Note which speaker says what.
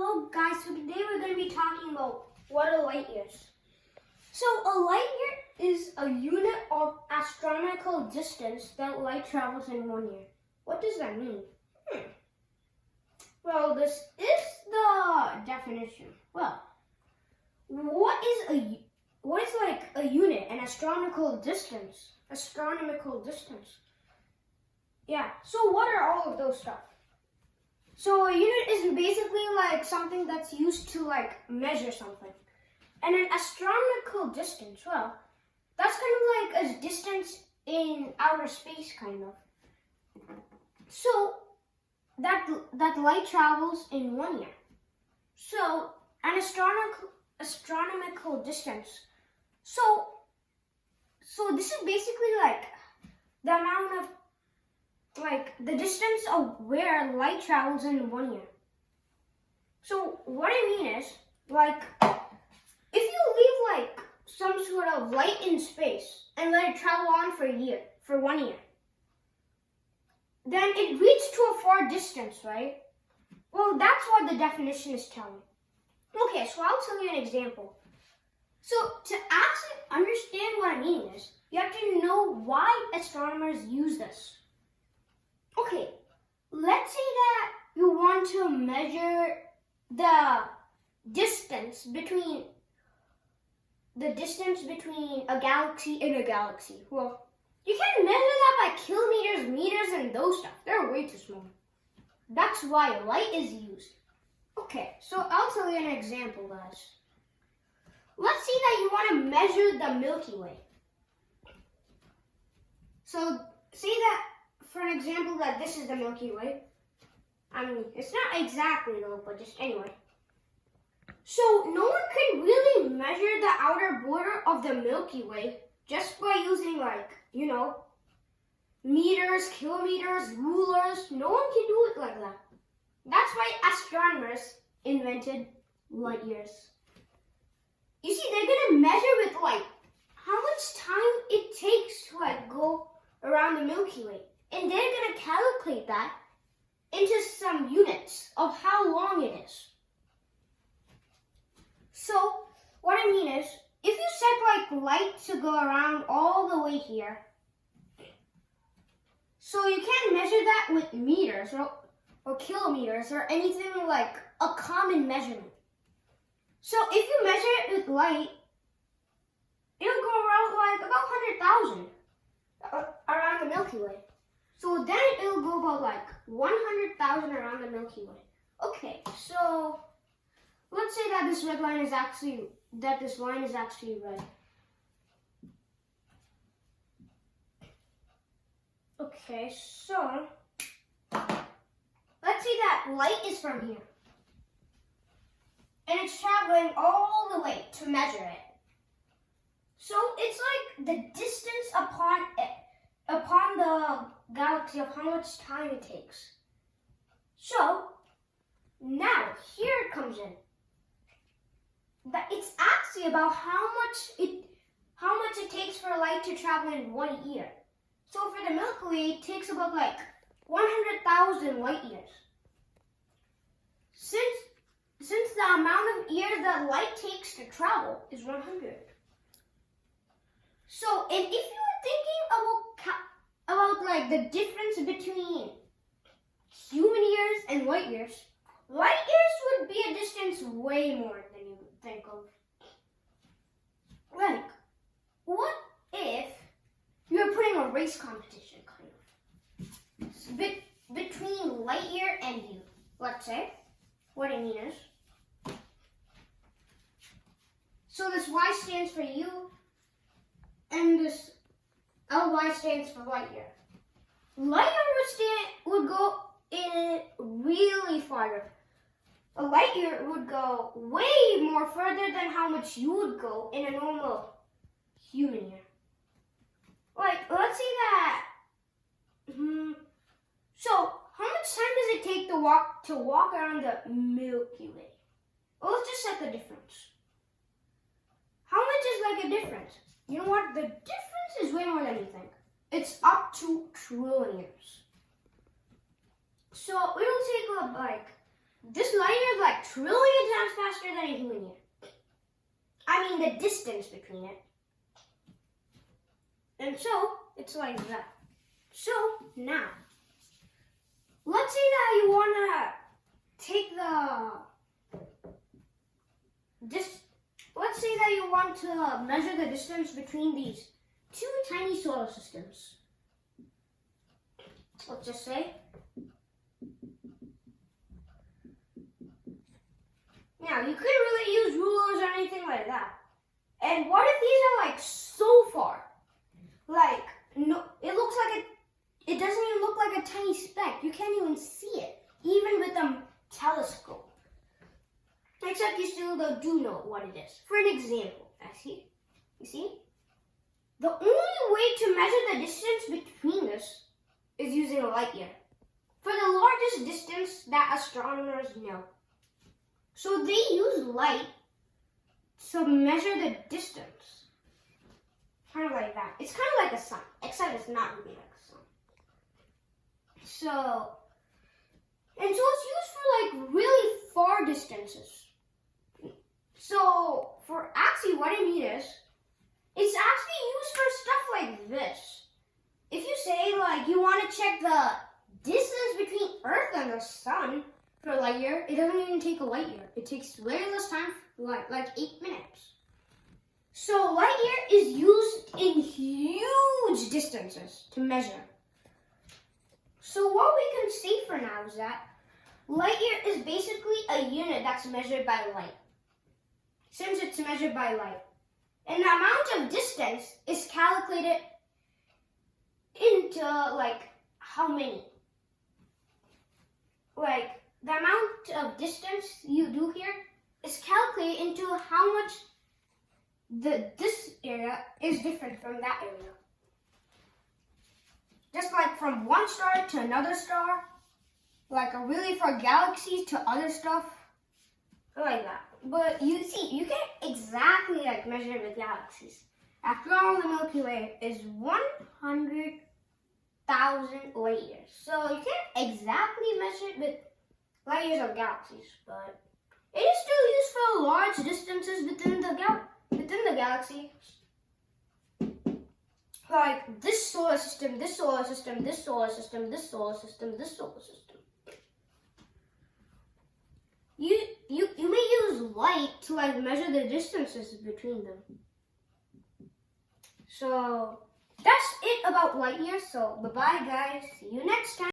Speaker 1: Hello guys, so today we're going to be talking about what a light year is. So a light year is a unit of astronomical distance that light travels in 1 year. What does that mean? Well, this is the definition. Well, what is like a unit, an astronomical distance? Astronomical distance. Yeah, so what are all of those stuff? So a unit is basically like something that's used to like measure something. And an astronomical distance, well, that's kind of like a distance in outer space, kind of. So that light travels in 1 year. So an astronomical distance. So this is basically like the amount of the distance of where light travels in 1 year. So what I mean is, like, if you leave like some sort of light in space and let it travel on for 1 year, then it reaches to a far distance, right? Well, that's what the definition is telling. Okay, so I'll tell you an example. So to actually understand what I mean is, you have to know why astronomers use this. Okay, let's say that you want to measure the distance between a galaxy and a galaxy. Well, you can't measure that by kilometers, meters, and those stuff. They're way too small. That's why light is used. Okay, so I'll tell you an example, guys. Let's say that you want to measure the Milky Way. So say that, for an example, that this is the Milky Way. I mean, it's not exactly though, but just anyway. So no one can really measure the outer border of the Milky Way just by using meters, kilometers, rulers. No one can do it like that. That's why astronomers invented light years. You see, they're gonna measure with how much time it takes to go around the Milky Way. And they're going to calculate that into some units of how long it is. So, what I mean is, if you set light to go around all the way here, so you can't measure that with meters or kilometers or anything like a common measurement. So if you measure it with light, it'll go around about 100,000 around the Milky Way. So then it'll go about 100,000 around the Milky Way. Okay, so let's say that this line is actually red. Okay, so let's say that light is from here. And it's traveling all the way to measure it. So it's like the distance upon the galaxy of how much time it takes. So now here it comes in. That it's actually about how much it takes for light to travel in 1 year. So for the Milky Way, it takes about 100,000 light years. Since the amount of years that light takes to travel is 100. So, and if you were thinking about the difference between human years and light years would be a distance way more than you would think of. What if you were putting a race competition, kind of, between light year and you? Let's say, what I mean is, so this Y stands for you, and this LY stands for light year. Light year would go in really farther. A light year would go way more further than how much you would go in a normal human year. Let's say that. So, how much time does it take to walk around the Milky Way? Well, let's just set the difference. How much is a difference? You know what? The difference is way more than you think. It's up to trillions. So it'll take this light year is trillion times faster than a human year. I mean the distance between it. And so, it's like that. So, now, let's say that you want to take let's say that you want to measure the distance between these two tiny solar systems. Let's just say. Now, you couldn't really use rulers or anything like that. And what if these are like so far? Like, no, it doesn't even look like a tiny speck. You can't even see it, even with a telescope. Except you still do know what it is. For an example, you see? The only way to measure the distance between this is using a light year. For the largest distance that astronomers know. So they use light to measure the distance. Kind of like that. It's kind of like a sun, except it's not really like a sun. So, and so it's used for like really far distances. So, actually what I mean is, it's actually used for stuff like this. If you say like you want to check the distance between Earth and the sun for a light year, it doesn't even take a light year. It takes very less time, like 8 minutes. So light year is used in huge distances to measure. So what we can say for now is that light year is basically a unit that's measured by light. Since it's measured by light. And the amount of distance is calculated into like how many. Like the amount of distance you do here is calculated into how much this area is different from that area. Just like from one star to another star, like a really far galaxies to other stuff, like that. But you see, you can't exactly like measure it with galaxies. After all, the Milky Way is 100,000 light years. So you can't exactly measure it with light years of galaxies, but it is still used for large distances within the galaxy. Like this solar system, this solar system, this solar system, this solar system, this solar system. You may use light to like measure the distances between them. So that's it about light years. So bye bye guys. See you next time.